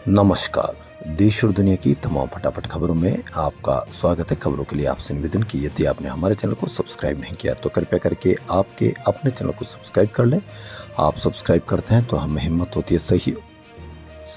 नमस्कार। देश और दुनिया की तमाम फटाफट खबरों में आपका स्वागत है। खबरों के लिए आपसे निवेदन की यदि आपने हमारे चैनल को सब्सक्राइब नहीं किया तो कृपया करके आपके अपने चैनल को सब्सक्राइब कर लें। आप सब्सक्राइब करते हैं तो हमें हिम्मत होती है सही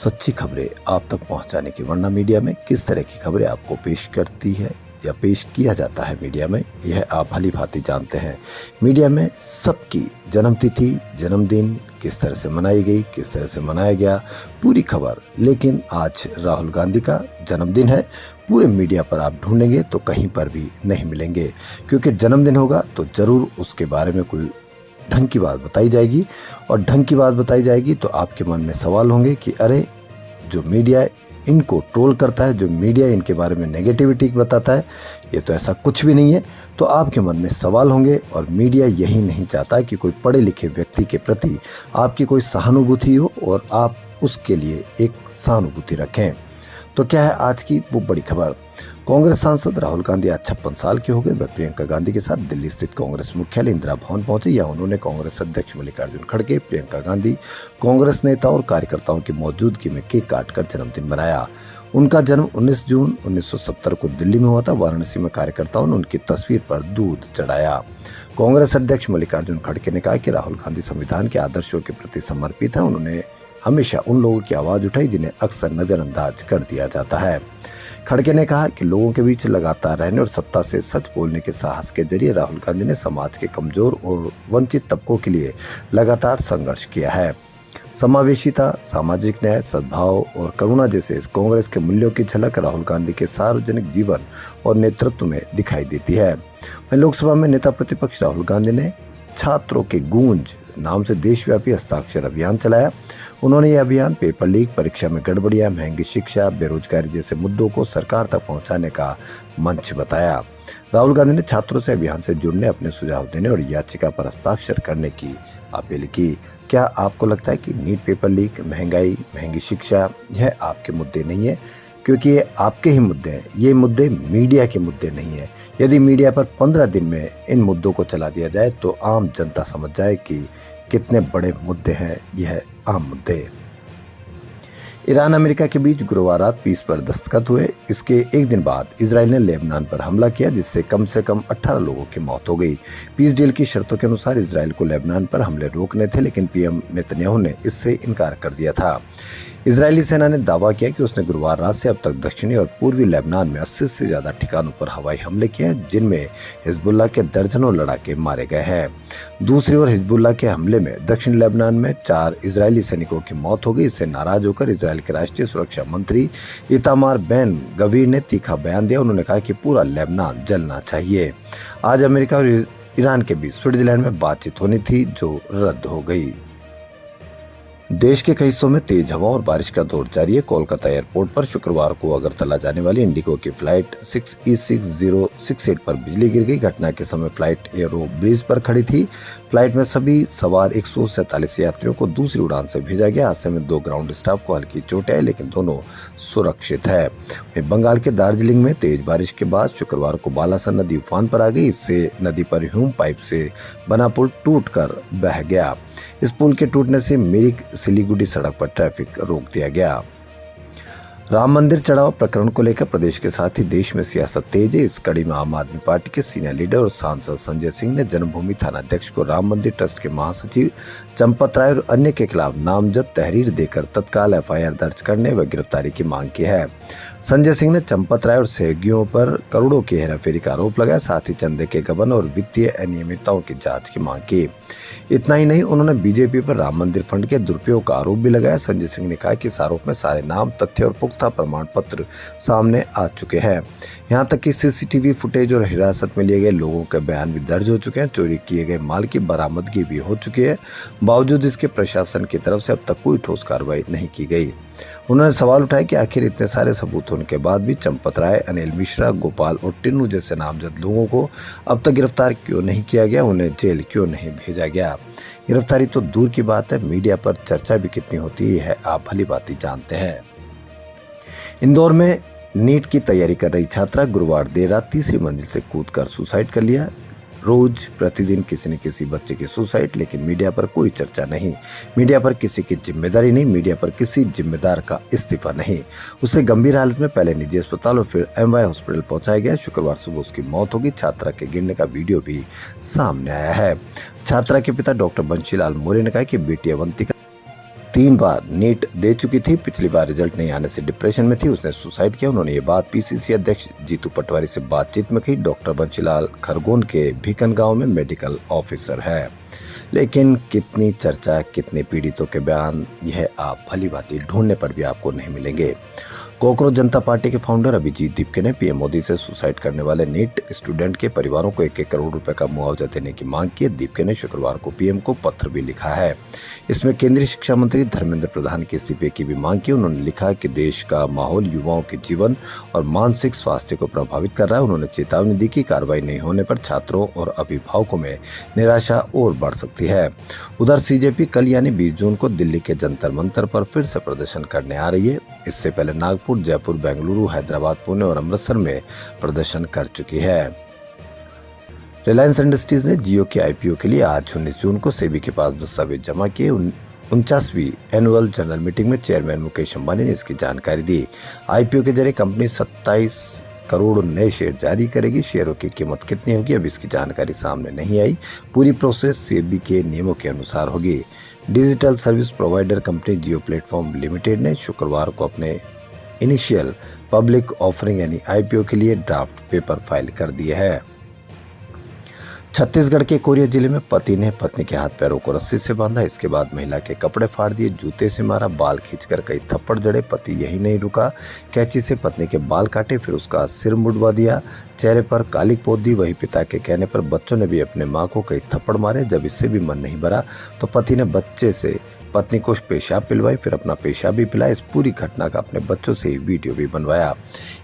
सच्ची खबरें आप तक पहुंचाने की। वरना मीडिया में किस तरह की खबरें आपको पेश करती है या पेश किया जाता है मीडिया में, यह आप भली भांति जानते हैं। मीडिया में सबकी जन्मतिथि, जन्मदिन किस तरह से मनाई गई, किस तरह से मनाया गया, पूरी खबर। लेकिन आज राहुल गांधी का जन्मदिन है, पूरे मीडिया पर आप ढूंढेंगे तो कहीं पर भी नहीं मिलेंगे, क्योंकि जन्मदिन होगा तो जरूर उसके बारे में कोई ढंग की बात बताई जाएगी। और ढंग की बात बताई जाएगी तो आपके मन में सवाल होंगे कि अरे, जो मीडिया इनको ट्रोल करता है, जो मीडिया इनके बारे में नेगेटिविटी बताता है, ये तो ऐसा कुछ भी नहीं है। तो आपके मन में सवाल होंगे। और मीडिया यही नहीं चाहता कि कोई पढ़े लिखे व्यक्ति के प्रति आपकी कोई सहानुभूति हो और आप उसके लिए एक सहानुभूति रखें। तो क्या है आज की वो बड़ी खबर। कांग्रेस सांसद राहुल गांधी आज 56 साल के हो गए। वह प्रियंका गांधी के साथ दिल्ली स्थित कांग्रेस मुख्यालय इंदिरा भवन पहुंचे। यहाँ उन्होंने कांग्रेस अध्यक्ष मल्लिकार्जुन खड़गे, प्रियंका गांधी, कांग्रेस नेताओं और कार्यकर्ताओं की मौजूदगी में केक काटकर जन्मदिन मनाया। उनका जन्म 19 जून 1970 को दिल्ली में हुआ था। वाराणसी में कार्यकर्ताओं ने उनकी तस्वीर पर दूध चढ़ाया। कांग्रेस अध्यक्ष मल्लिकार्जुन खड़गे ने कहा कि राहुल गांधी संविधान के आदर्शों के प्रति समर्पित है। उन्होंने हमेशा उन लोगों की आवाज उठाई जिन्हें अक्सर नजरअंदाज कर दिया जाता है। खड़गे ने कहा कि लोगों के बीच लगातार रहने और सत्ता से सच बोलने के साहस के जरिए राहुल गांधी ने समाज के कमजोर और वंचित तबकों के लिए लगातार संघर्ष किया है। समावेशिता, सामाजिक न्याय, सद्भाव और करुणा जैसे इस कांग्रेस के मूल्यों की झलक राहुल गांधी के सार्वजनिक जीवन और नेतृत्व में दिखाई देती है। वहीं लोकसभा में नेता प्रतिपक्ष राहुल गांधी ने छात्रों के गूंज नाम से देशव्यापी हस्ताक्षर अभियान चलाया। उन्होंने यह अभियान पेपर लीक, परीक्षा में गड़बड़ियां, महंगी शिक्षा, बेरोजगारी जैसे मुद्दों को सरकार तक पहुंचाने का मंच बताया। राहुल गांधी ने छात्रों से अभियान से जुड़ने, अपने सुझाव देने और याचिका पर हस्ताक्षर करने की अपील की। क्या आपको लगता है कि नीट पेपर लीक, महंगाई, महंगी शिक्षा यह आपके मुद्दे नहीं है? क्योंकि ये आपके ही मुद्दे हैं, ये मुद्दे मीडिया के मुद्दे नहीं है। यदि मीडिया पर 15 दिन में इन मुद्दों को चला दिया जाए तो आम जनता समझ जाए कि कितने बड़े मुद्दे हैं यह आम मुद्दे। ईरान अमेरिका के बीच गुरुवार रात पीस पर दस्तखत हुए। इसके एक दिन बाद इजराइल ने लेबनान पर हमला किया, जिससे कम से कम 18 लोगों की मौत हो गई। पीस डील की शर्तों के अनुसार इजराइल को लेबनान पर हमले रोकने थे, लेकिन पीएम नेतन्याहू ने इससे इनकार कर दिया था। इजरायली सेना ने दावा किया कि उसने गुरुवार रात से अब तक दक्षिणी और पूर्वी लेबनान में 80 से ज्यादा ठिकानों पर हवाई हमले किए हैं, जिनमें हिजबुल्लाह के दर्जनों लड़ाके मारे गए हैं। दूसरी ओर हिजबुल्लाह के हमले में दक्षिण लेबनान में 4 इजरायली सैनिकों की मौत हो गई। इससे नाराज होकर इजराइल के राष्ट्रीय सुरक्षा मंत्री इतामार बेन गवीर ने तीखा बयान दिया। उन्होंने कहा कि पूरा लेबनान जलना चाहिए। आज अमेरिका और ईरान के बीच स्विट्जरलैंड में बातचीत होनी थी, जो रद्द हो गई। देश के कई हिस्सों में तेज हवा और बारिश का दौर जारी है। कोलकाता एयरपोर्ट पर शुक्रवार को अगरतला जाने वाली इंडिगो की फ्लाइट 6E6068 पर बिजली गिर गई। घटना के समय फ्लाइट एयरो ब्रिज पर खड़ी थी। फ्लाइट में सभी सवार 147 यात्रियों को दूसरी उड़ान से भेजा गया। हादसे में 2 ग्राउंड स्टाफ को हल्की चोटें आई, लेकिन दोनों सुरक्षित है। बंगाल के दार्जिलिंग में तेज बारिश के बाद शुक्रवार को बालासन नदी उफान पर आ गई। इससे नदी पर ह्यूम पाइप से बना पुल टूटकर बह गया। इस पुल के टूटने से मिरिक सिलीगुड़ी सड़क पर ट्रैफिक रोक दिया गया। राम मंदिर चढ़ाव प्रकरण को लेकर प्रदेश के साथ ही देश में सियासत तेज है। इस कड़ी में आम आदमी पार्टी के सीनियर लीडर और सांसद संजय सिंह ने जन्मभूमि थानाध्यक्ष को राम मंदिर ट्रस्ट के महासचिव चंपत राय और अन्य के खिलाफ नामजद तहरीर देकर तत्काल एफआईआर दर्ज करने व गिरफ्तारी की मांग की है। संजय सिंह ने चंपत राय और सहयोगियों पर करोड़ों की हेराफेरी का आरोप लगाया, साथ ही चंदे के गबन और वित्तीय अनियमितताओं की जांच की मांग की। इतना ही नहीं, उन्होंने बीजेपी पर राम मंदिर फंड के दुरुपयोग का आरोप भी लगाया। संजय सिंह ने कहा कि इस आरोप में सारे नाम, तथ्य और पुख्ता प्रमाण पत्र सामने आ चुके हैं। यहाँ तक कि सीसीटीवी फुटेज और हिरासत में लिए गए लोगों के बयान भी दर्ज हो चुके हैं। चोरी किए गए माल की बरामदगी भी हो चुकी है। बावजूद इसके प्रशासन की तरफ से अब तक कोई ठोस कार्रवाई नहीं की गई। उन्होंने सवाल उठाया कि आखिर इतने सारे सबूत होने के बाद भी चंपत राय, अनिल मिश्रा, गोपाल और टिन्नू जैसे नामजद लोगों को अब तक गिरफ्तार क्यों नहीं किया गया, उन्हें जेल क्यों नहीं भेजा गया। गिरफ्तारी तो दूर की बात है, मीडिया पर चर्चा भी कितनी होती है आप भली भांति जानते हैं। इंदौर में नीट की तैयारी कर रही छात्रा गुरुवार देर रात तीसरी मंजिल से कूदकर सुसाइड कर लिया। रोज प्रतिदिन किसी न किसी बच्चे की सुसाइड, लेकिन मीडिया पर कोई चर्चा नहीं, मीडिया पर किसी की जिम्मेदारी नहीं, मीडिया पर किसी जिम्मेदार का इस्तीफा नहीं। उसे गंभीर हालत में पहले निजी अस्पताल और फिर एमवाई हॉस्पिटल पहुंचाया गया। शुक्रवार सुबह उसकी मौत होगी। छात्रा के गिरने का वीडियो भी सामने आया है। छात्रा के पिता डॉक्टर बंशीलाल मौर्य ने कहा कि बेटी अवंतिका 3 बार नीट दे चुकी थी। पिछली बार रिजल्ट नहीं आने से डिप्रेशन में थी, उसने सुसाइड किया। उन्होंने ये बात पीसीसी अध्यक्ष जीतू पटवारी से बातचीत में कही। डॉक्टर बंशीलाल खरगोन के भीकन गांव में मेडिकल ऑफिसर है, लेकिन कितनी चर्चा, कितने पीड़ितों के बयान, यह आप भली भांति ढूंढने पर भी आपको नहीं मिलेंगे। कॉकरोच जनता पार्टी के फाउंडर अभिजीत दीपके ने पीएम मोदी से सुसाइड करने वाले नीट स्टूडेंट के परिवारों को 1-1 करोड़ रुपए का मुआवजा देने की मांग की है। दीपके ने शुक्रवार को पीएम को पत्र भी लिखा है। इसमें केंद्रीय शिक्षा मंत्री धर्मेंद्र प्रधान के इस्तीफे की भी मांग की। उन्होंने लिखा कि देश का माहौल युवाओं के जीवन और मानसिक स्वास्थ्य को प्रभावित कर रहा है। उन्होंने चेतावनी दी कि कार्रवाई नहीं होने पर छात्रों और अभिभावकों में निराशा और बढ़ सकती है। उधर सीजेपी कल यानी 20 जून को दिल्ली के जंतर मंतर पर फिर से प्रदर्शन करने आ रही है। इससे पहले नागपुर, जयपुर, बेंगलुरु, हैदराबाद, पुणे और अमृतसर में प्रदर्शन कर चुकी है। रिलायंस इंडस्ट्रीज ने जियो के आईपीओ के लिए आज 19 जून को सेबी के पास दस्तावेज जमा किए। 49वीं एनुअल जनरल मीटिंग में चेयरमैन मुकेश अंबानी ने इसकी जानकारी दी। आईपीओ के जरिए कंपनी 27 करोड़ नए शेयर जारी करेगी। शेयरों की कीमत कितनी होगी, अब इसकी जानकारी सामने नहीं आई। पूरी प्रोसेस सेबी के नियमों के अनुसार होगी। डिजिटल सर्विस प्रोवाइडर कंपनी जियो प्लेटफॉर्म लिमिटेड ने शुक्रवार को अपने इनिशियल पब्लिक ऑफरिंग यानी आईपीओ के लिए ड्राफ्ट पेपर फाइल कर दिए हैं। छत्तीसगढ़ के कोरिया जिले में पति ने पत्नी के हाथ पैरों को रस्सी से बांधा। इसके बाद महिला के कपड़े फाड़ दिए, जूते से मारा, बाल खींचकर कई थप्पड़ जड़े। पति यही नहीं रुका, कैंची से पत्नी के बाल काटे, फिर उसका सिर मुड़वा दिया, चेहरे पर कालिक पोत दी। वही पिता के कहने पर बच्चों ने भी अपने मां को कई थप्पड़ मारे। जब इससे भी मन नहीं भरा तो पति ने बच्चे से पत्नी को पेशाब पिलवाई, फिर अपना पेशाब भी पिलाया। इस पूरी घटना का अपने बच्चों से ही वीडियो भी बनवाया।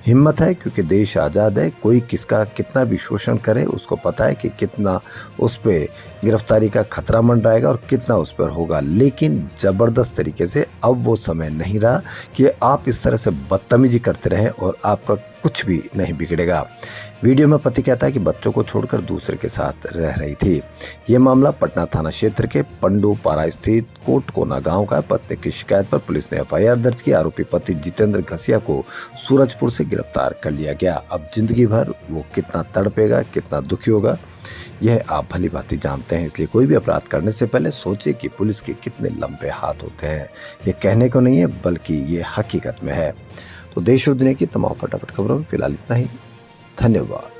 हिम्मत है क्योंकि देश आज़ाद है। कोई किसका कितना भी शोषण करे, उसको पता है कि कितना उस पर गिरफ्तारी का खतरा मंडराएगा और कितना उस पर होगा। लेकिन ज़बरदस्त तरीके से अब वो समय नहीं रहा कि आप इस तरह से बदतमीजी करते रहें और आपका कुछ भी नहीं बिगड़ेगा। वीडियो में पति कहता है कि बच्चों को छोड़कर दूसरे के साथ रह रही थी। ये मामला पटना थाना क्षेत्र के पंडोपारा स्थित कोटकोना गांव का है। पत्नी की शिकायत पर पुलिस ने एफआईआर दर्ज की। आरोपी पति जितेंद्र घसिया को सूरजपुर से गिरफ्तार कर लिया गया। अब जिंदगी भर वो कितना तड़पेगा, कितना दुखी होगा, यह आप भली भांति जानते हैं। इसलिए कोई भी अपराध करने से पहले सोचे कि पुलिस के कितने लंबे हाथ होते हैं। ये कहने को नहीं है, बल्कि ये हकीकत में है। तो देश और दुनिया की तमाम फटाफट खबरों में फिलहाल इतना ही। धन्यवाद।